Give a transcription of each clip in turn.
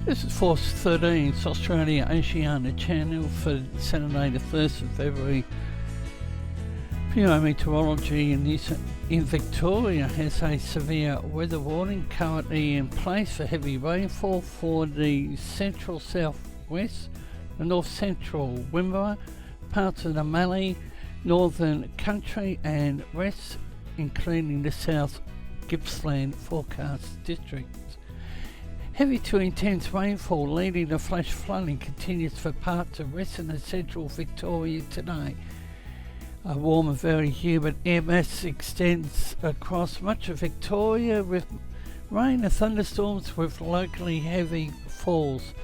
This is Force 13, it's Australia Oceania Channel for Saturday the 1st of February. Meteorology in Victoria has a severe weather warning currently in place for heavy rainfall for the central southwest, the north central Wimmera, parts of the Mallee, northern country and west, including the south Gippsland forecast districts. Heavy to intense rainfall leading to flash flooding continues for parts of western and central Victoria today. A warm and very humid air mass extends across much of Victoria with rain and thunderstorms with locally heavy falls.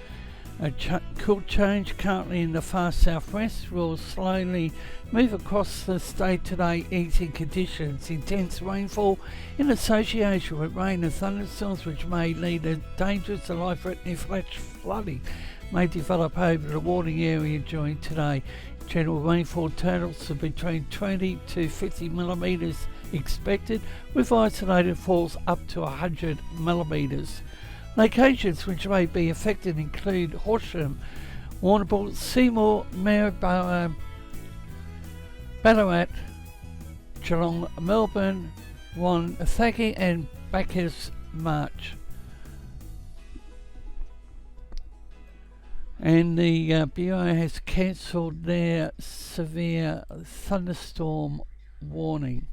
A cool change currently in the far southwest will slowly move across the state today, easing conditions. Intense rainfall in association with rain and thunderstorms, which may lead to dangerous and life-threatening flash flooding, may develop over the warning area during today. General rainfall totals of between 20 to 50 millimetres expected, with isolated falls up to 100 millimetres. Locations which may be affected include Horsham, Warrnambool, Seymour, Maryborough, Ballarat, Geelong, Melbourne, Wonthaggi and Bacchus Marsh. And the Bureau has cancelled their severe thunderstorm warning.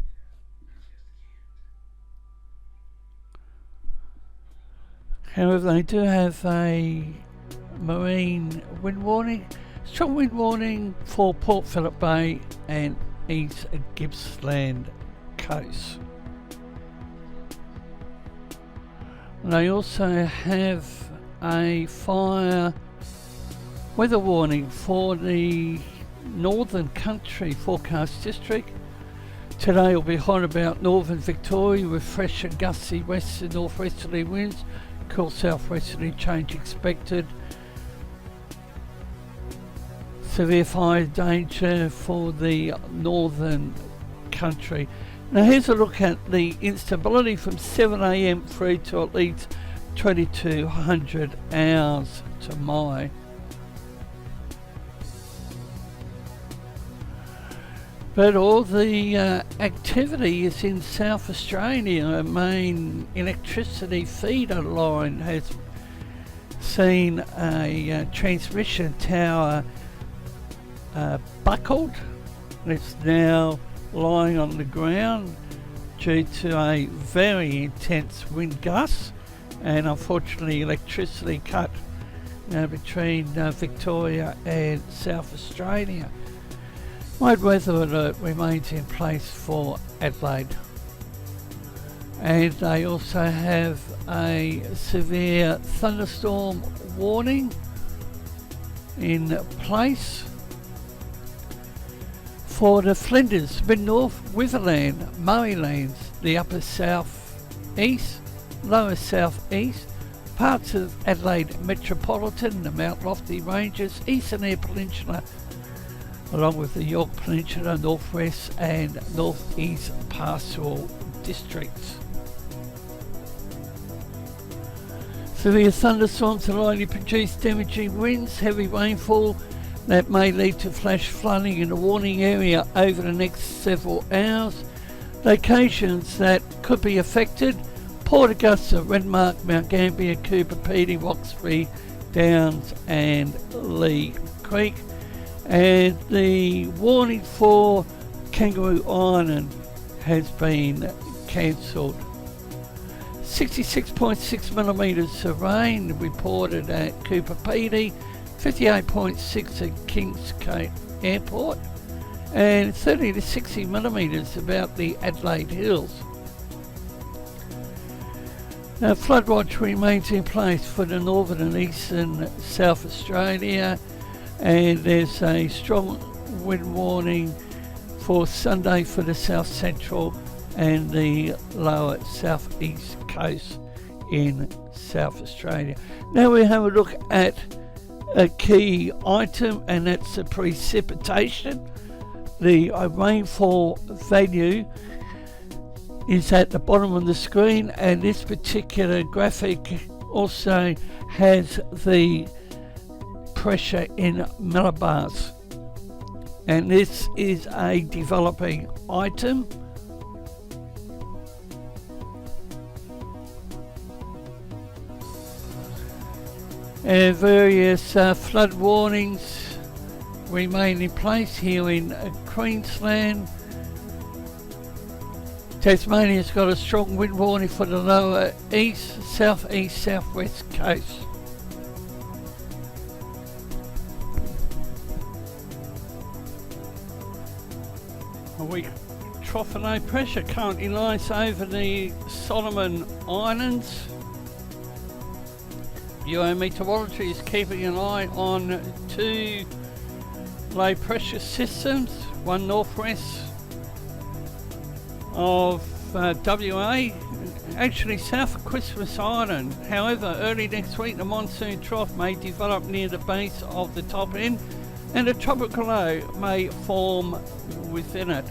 However, they do have a marine wind warning, strong wind warning for Port Phillip Bay and East Gippsland coast. They also have a fire weather warning for the northern country forecast district. Today will be hot about northern Victoria with fresh and gusty west and northwesterly winds. Cool southwesterly change expected. Severe fire danger for the northern country. Now here's a look at the instability from 7 a.m. through to at least 2200 hours tomorrow. But all the activity is in South Australia. A main electricity feeder line has seen a transmission tower buckled. It's now lying on the ground due to a very intense wind gust, and unfortunately electricity cut between Victoria and South Australia. Wide weather alert remains in place for Adelaide. And they also have a severe thunderstorm warning in place for the Flinders, mid-north, Riverland, Murraylands, the upper south-east, lower south-east, parts of Adelaide Metropolitan, the Mount Lofty Ranges, Eastern Eyre Peninsula, along with the York Peninsula, northwest and northeast pastoral districts. Severe thunderstorms are likely to produce damaging winds, heavy rainfall that may lead to flash flooding in the warning area over the next several hours. Locations that could be affected: Port Augusta, Renmark, Mount Gambier, Cooper Pedy, Roxby, Downs and Lee Creek. And the warning for Kangaroo Island has been cancelled. 66.6 millimetres of rain reported at Cooper Pedy, 58.6 at Kings Cape Airport, and 30 to 60 millimetres about the Adelaide Hills. Now, flood watch remains in place for the northern and eastern South Australia, and there's a strong wind warning for Sunday for the south central and the lower southeast coast in South Australia. Now we have a look at a key item, and that's the precipitation. The rainfall value is at the bottom of the screen, and this particular graphic also has the pressure in millibars, and this is a developing item. And various flood warnings remain in place here in Queensland. Tasmania's got a strong wind warning for the lower east, southeast, southwest coast. A weak trough of low pressure currently lies over the Solomon Islands. Geometeorology is keeping an eye on two low pressure systems, one northwest of WA, actually south of Christmas Island. However, early next week the monsoon trough may develop near the base of the top end and a tropical low may form within it.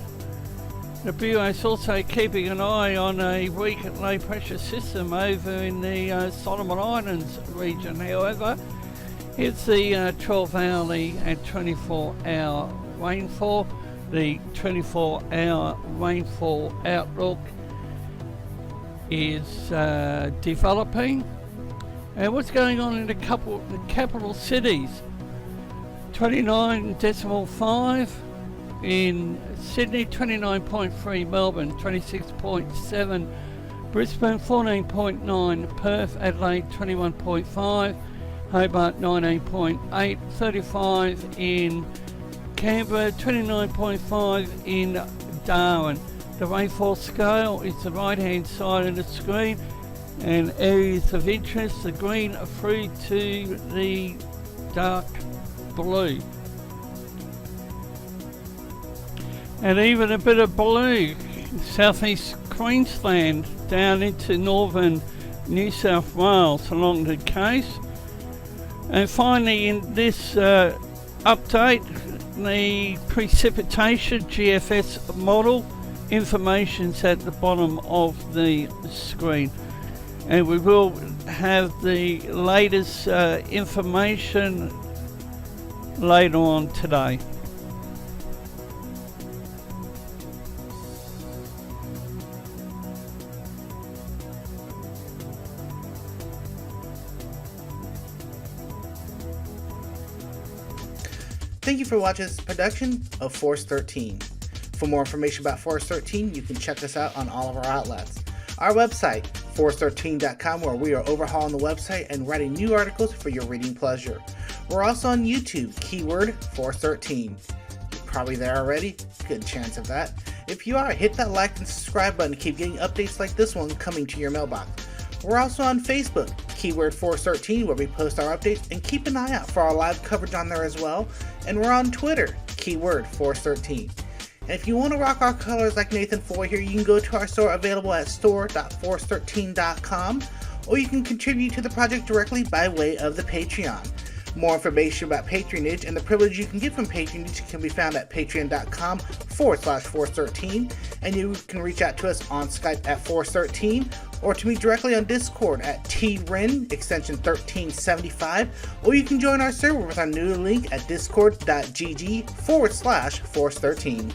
The Bureau is also keeping an eye on a weak low pressure system over in the Solomon Islands region. However, it's the 12-hourly and 24-hour rainfall. The 24-hour rainfall outlook is developing. And what's going on in the capital cities? 29.5 in Sydney, 29.3 Melbourne, 26.7 Brisbane, 14.9 Perth, Adelaide 21.5, Hobart 19.8, 35 in Canberra, 29.5 in Darwin. The rainfall scale is the right hand side of the screen, and areas of interest, the green through to the dark blue. And even a bit of blue, southeast Queensland down into northern New South Wales along the coast. And finally in this update, the precipitation GFS model information's at the bottom of the screen, and we will have the latest information later on today. Thank you for watching this production of Force 13. For more information about Force 13, you can check us out on all of our outlets. Our website, force13.com, where we are overhauling the website and writing new articles for your reading pleasure. We're also on YouTube, keyword Force 13. You're probably there already, good chance of that. If you are, hit that like and subscribe button to keep getting updates like this one coming to your mailbox. We're also on Facebook, keyword Force 13, where we post our updates, and keep an eye out for our live coverage on there as well. And we're on Twitter, keyword Force 13. And if you want to rock our colors like Nathan Foy here, you can go to our store available at store.force13.com, or you can contribute to the project directly by way of the Patreon. More information about patronage and the privilege you can get from patronage can be found at patreon.com/force13, and you can reach out to us on Skype at Force13, or to me directly on Discord at TRIN extension 1375, or you can join our server with our new link at discord.gg/Force13.